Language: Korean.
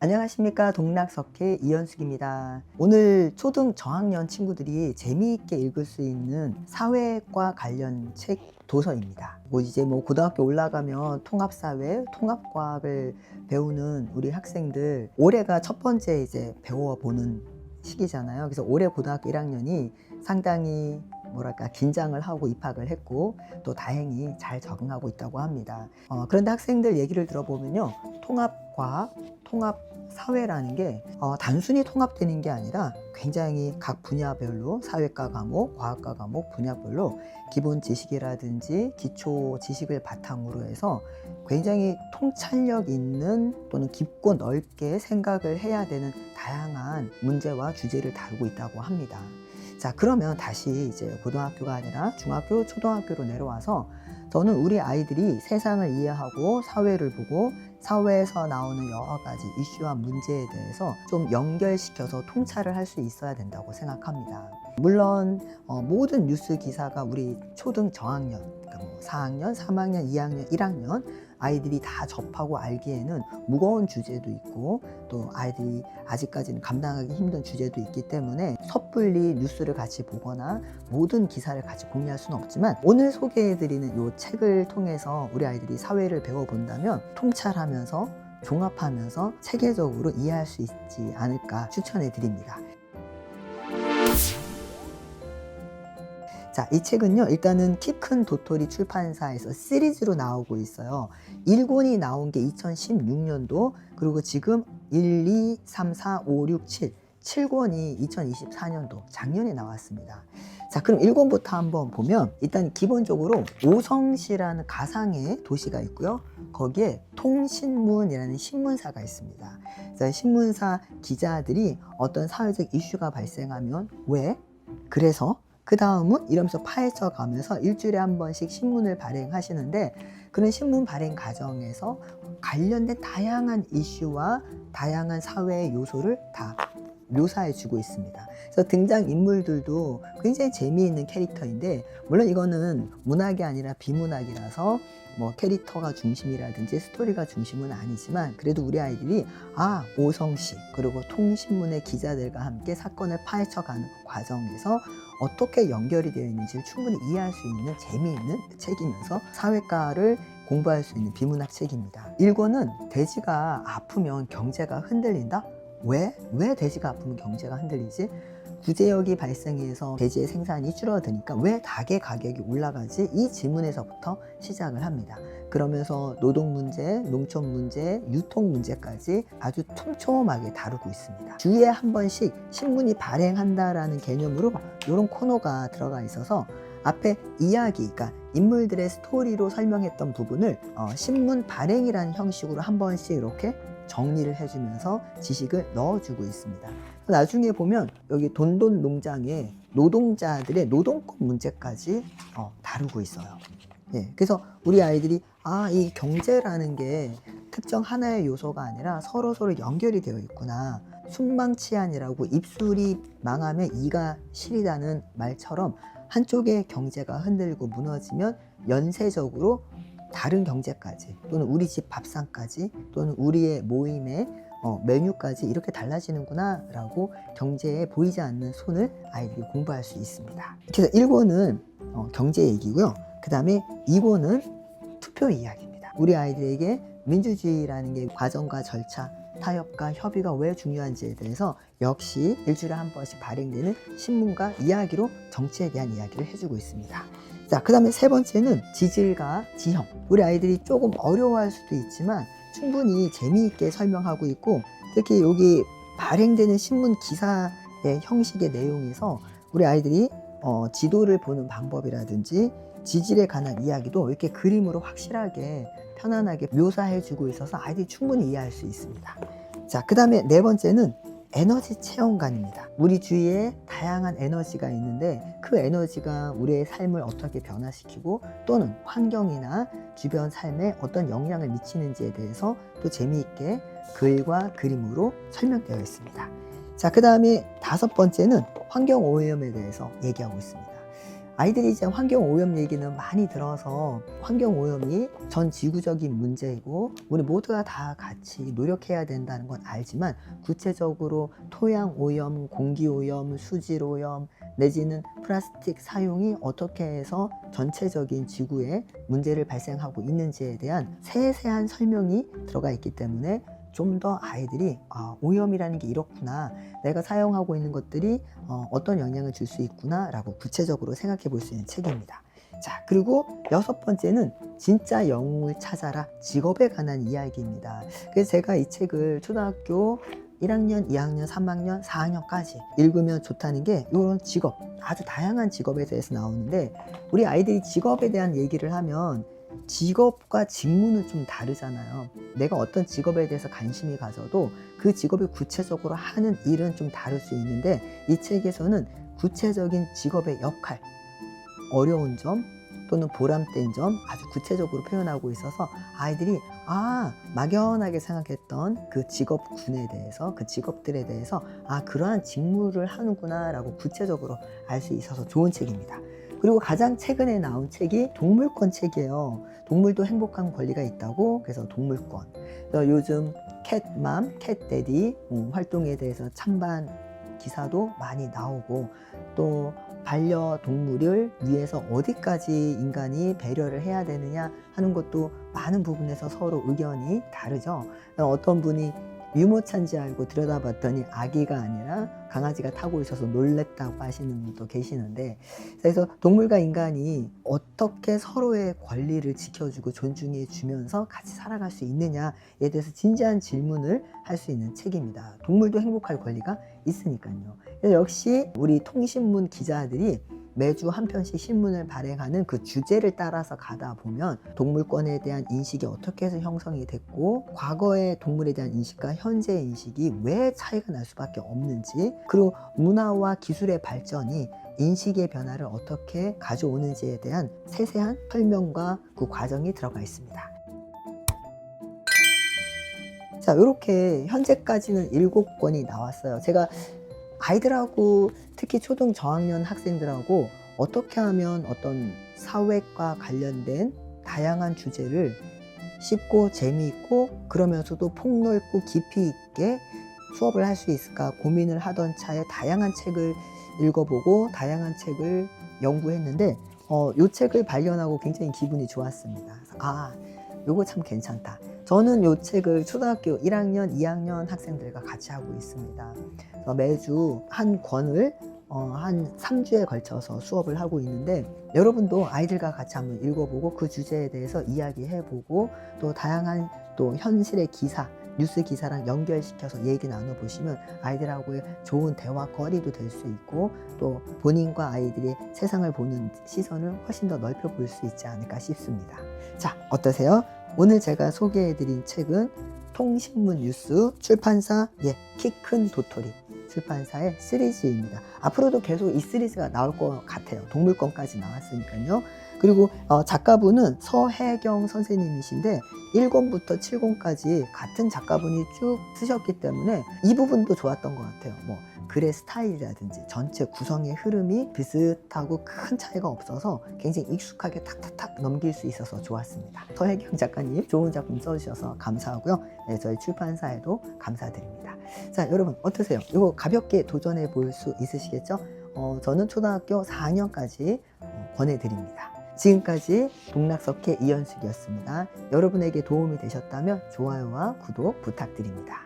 안녕하십니까. 동락석회 이현숙입니다. 오늘 초등 저학년 친구들이 재미있게 읽을 수 있는 사회과 관련 책 도서입니다. 이제 고등학교 올라가면 통합사회, 통합과학을 배우는 우리 학생들, 올해가 첫 번째 이제 배워보는 시기잖아요. 그래서 올해 고등학교 1학년이 상당히 긴장을 하고 입학을 했고 또 다행히 잘 적응하고 있다고 합니다. 그런데 학생들 얘기를 들어보면요, 통합과학, 통합사회라는 게 단순히 통합되는 게 아니라 굉장히 각 분야별로 사회과 과목, 과학과 과목 분야별로 기본 지식이라든지 기초 지식을 바탕으로 해서 굉장히 통찰력 있는 또는 깊고 넓게 생각을 해야 되는 다양한 문제와 주제를 다루고 있다고 합니다. 자, 그러면 다시 이제 고등학교가 아니라 중학교, 초등학교로 내려와서 저는 우리 아이들이 세상을 이해하고 사회를 보고 사회에서 나오는 여러 가지 이슈와 문제에 대해서 좀 연결시켜서 통찰을 할 수 있어야 된다고 생각합니다. 물론 모든 뉴스 기사가 우리 초등 저학년, 그러니까 4학년, 3학년, 2학년, 1학년 아이들이 다 접하고 알기에는 무거운 주제도 있고 또 아이들이 아직까지는 감당하기 힘든 주제도 있기 때문에 섣불리 뉴스를 같이 보거나 모든 기사를 같이 공유할 수는 없지만, 오늘 소개해드리는 이 책을 통해서 우리 아이들이 사회를 배워본다면 통찰하면서 종합하면서 체계적으로 이해할 수 있지 않을까 추천해 드립니다. 자, 이 책은요, 일단은 키 큰 도토리 출판사에서 시리즈로 나오고 있어요. 1권이 나온 게 2016년도, 그리고 지금 1, 2, 3, 4, 5, 6, 7권이 2024년도 작년에 나왔습니다. 자, 그럼 1권부터 한번 보면 일단 기본적으로 오성시라는 가상의 도시가 있고요. 거기에 통신문이라는 신문사가 있습니다. 그래서 신문사 기자들이 어떤 사회적 이슈가 발생하면 왜? 그래서 그 다음은 이러면서 파헤쳐 가면서 일주일에 한 번씩 신문을 발행하시는데, 그런 신문 발행 과정에서 관련된 다양한 이슈와 다양한 사회의 요소를 다 묘사해 주고 있습니다. 그래서 등장 인물들도 굉장히 재미있는 캐릭터인데, 물론 이거는 문학이 아니라 비문학이라서 캐릭터가 중심이라든지 스토리가 중심은 아니지만, 그래도 우리 아이들이 오성시 그리고 통신문의 기자들과 함께 사건을 파헤쳐가는 과정에서 어떻게 연결이 되어 있는지를 충분히 이해할 수 있는 재미있는 책이면서 사회과를 공부할 수 있는 비문학 책입니다. 1권은 돼지가 아프면 경제가 흔들린다? 왜 돼지가 아프면 경제가 흔들리지? 구제역이 발생해서 돼지의 생산이 줄어드니까 왜 닭의 가격이 올라가지? 이 질문에서부터 시작을 합니다. 그러면서 노동 문제, 농촌 문제, 유통 문제까지 아주 촘촘하게 다루고 있습니다. 주에 한 번씩 신문이 발행한다라는 개념으로 이런 코너가 들어가 있어서 앞에 이야기, 그러니까 인물들의 스토리로 설명했던 부분을 신문 발행이라는 형식으로 한 번씩 이렇게 정리를 해주면서 지식을 넣어주고 있습니다. 나중에 보면 여기 돈돈 농장에 노동자들의 노동권 문제까지 다루고 있어요. 예, 그래서 우리 아이들이 이 경제라는 게 특정 하나의 요소가 아니라 서로 연결이 되어 있구나. 순망치안이라고 입술이 망하면 이가 시리다는 말처럼 한쪽의 경제가 흔들리고 무너지면 연쇄적으로 다른 경제까지, 또는 우리 집 밥상까지, 또는 우리의 모임의 메뉴까지 이렇게 달라지는구나 라고 경제에 보이지 않는 손을 아이들이 공부할 수 있습니다. 그래서 1권은 경제 얘기고요. 그 다음에 2권은 투표 이야기입니다. 우리 아이들에게 민주주의라는 게 과정과 절차, 타협과 협의가 왜 중요한지에 대해서 역시 일주일에 한 번씩 발행되는 신문과 이야기로 정치에 대한 이야기를 해주고 있습니다. 자, 그 다음에 세 번째는 지질과 지형. 우리 아이들이 조금 어려워할 수도 있지만 충분히 재미있게 설명하고 있고, 특히 여기 발행되는 신문 기사의 형식의 내용에서 우리 아이들이 지도를 보는 방법이라든지 지질에 관한 이야기도 이렇게 그림으로 확실하게 편안하게 묘사해 주고 있어서 아이들이 충분히 이해할 수 있습니다. 자, 그 다음에 네 번째는 에너지 체험관입니다. 우리 주위에 다양한 에너지가 있는데 그 에너지가 우리의 삶을 어떻게 변화시키고 또는 환경이나 주변 삶에 어떤 영향을 미치는지에 대해서 또 재미있게 글과 그림으로 설명되어 있습니다. 자, 그 다음에 다섯 번째는 환경오염에 대해서 얘기하고 있습니다. 아이들이 이제 환경오염 얘기는 많이 들어서 환경오염이 전 지구적인 문제이고 우리 모두가 다 같이 노력해야 된다는 건 알지만 구체적으로 토양오염, 공기오염, 수질오염 내지는 플라스틱 사용이 어떻게 해서 전체적인 지구에 문제를 발생하고 있는지에 대한 세세한 설명이 들어가 있기 때문에 좀 더 아이들이 오염이라는 게 이렇구나, 내가 사용하고 있는 것들이 어떤 영향을 줄 수 있구나 라고 구체적으로 생각해 볼 수 있는 책입니다. 자, 그리고 6번째는 진짜 영웅을 찾아라, 직업에 관한 이야기입니다. 그래서 제가 이 책을 초등학교 1학년, 2학년, 3학년, 4학년까지 읽으면 좋다는 게 이런 직업, 아주 다양한 직업에 대해서 나오는데 우리 아이들이 직업에 대한 얘기를 하면 직업과 직무는 좀 다르잖아요. 내가 어떤 직업에 대해서 관심이 가져도 그 직업이 구체적으로 하는 일은 좀 다를 수 있는데 이 책에서는 구체적인 직업의 역할, 어려운 점 또는 보람된 점 아주 구체적으로 표현하고 있어서 아이들이 막연하게 생각했던 그 직업군에 대해서, 그 직업들에 대해서 그러한 직무를 하는구나 라고 구체적으로 알 수 있어서 좋은 책입니다. 그리고 가장 최근에 나온 책이 동물권 책이에요. 동물도 행복한 권리가 있다고, 그래서 동물권. 요즘 캣맘, 캣데디 활동에 대해서 찬반 기사도 많이 나오고, 또 반려동물을 위해서 어디까지 인간이 배려를 해야 되느냐 하는 것도 많은 부분에서 서로 의견이 다르죠. 어떤 분이 유모차인지 알고 들여다봤더니 아기가 아니라 강아지가 타고 있어서 놀랬다고 하시는 분도 계시는데, 그래서 동물과 인간이 어떻게 서로의 권리를 지켜주고 존중해 주면서 같이 살아갈 수 있느냐에 대해서 진지한 질문을 할 수 있는 책입니다. 동물도 행복할 권리가 있으니까요. 역시 우리 통신문 기자들이 매주 한 편씩 신문을 발행하는 그 주제를 따라서 가다 보면 동물권에 대한 인식이 어떻게 해서 형성이 됐고, 과거의 동물에 대한 인식과 현재의 인식이 왜 차이가 날 수밖에 없는지, 그리고 문화와 기술의 발전이 인식의 변화를 어떻게 가져오는지에 대한 세세한 설명과 그 과정이 들어가 있습니다. 자, 이렇게 현재까지는 7권이 나왔어요. 제가 아이들하고 특히 초등 저학년 학생들하고 어떻게 하면 어떤 사회과 관련된 다양한 주제를 쉽고 재미있고 그러면서도 폭넓고 깊이 있게 수업을 할 수 있을까 고민을 하던 차에 다양한 책을 읽어보고 다양한 책을 연구했는데 이 책을 발견하고 굉장히 기분이 좋았습니다. 요거 참 괜찮다. 저는 이 책을 초등학교 1학년, 2학년 학생들과 같이 하고 있습니다. 매주 한 권을 한 3주에 걸쳐서 수업을 하고 있는데, 여러분도 아이들과 같이 한번 읽어보고 그 주제에 대해서 이야기해보고 또 다양한 또 현실의 기사, 뉴스 기사랑 연결시켜서 얘기 나눠보시면 아이들하고의 좋은 대화거리도 될 수 있고 또 본인과 아이들이 세상을 보는 시선을 훨씬 더 넓혀볼 수 있지 않을까 싶습니다. 자, 어떠세요? 오늘 제가 소개해드린 책은 통신문 뉴스 출판사 키 큰 도토리 출판사의 시리즈입니다. 앞으로도 계속 이 시리즈가 나올 것 같아요. 동물권까지 나왔으니까요. 그리고 작가분은 서혜경 선생님이신데 1권부터 7권까지 같은 작가분이 쭉 쓰셨기 때문에 이 부분도 좋았던 것 같아요. 글의 스타일이라든지 전체 구성의 흐름이 비슷하고 큰 차이가 없어서 굉장히 익숙하게 탁탁탁 넘길 수 있어서 좋았습니다. 서혜경 작가님 좋은 작품 써주셔서 감사하고요. 저희 출판사에도 감사드립니다. 자, 여러분 어떠세요? 이거 가볍게 도전해 볼 수 있으시겠죠? 저는 초등학교 4학년까지 권해드립니다. 지금까지 동락석회 이현숙이었습니다. 여러분에게 도움이 되셨다면 좋아요와 구독 부탁드립니다.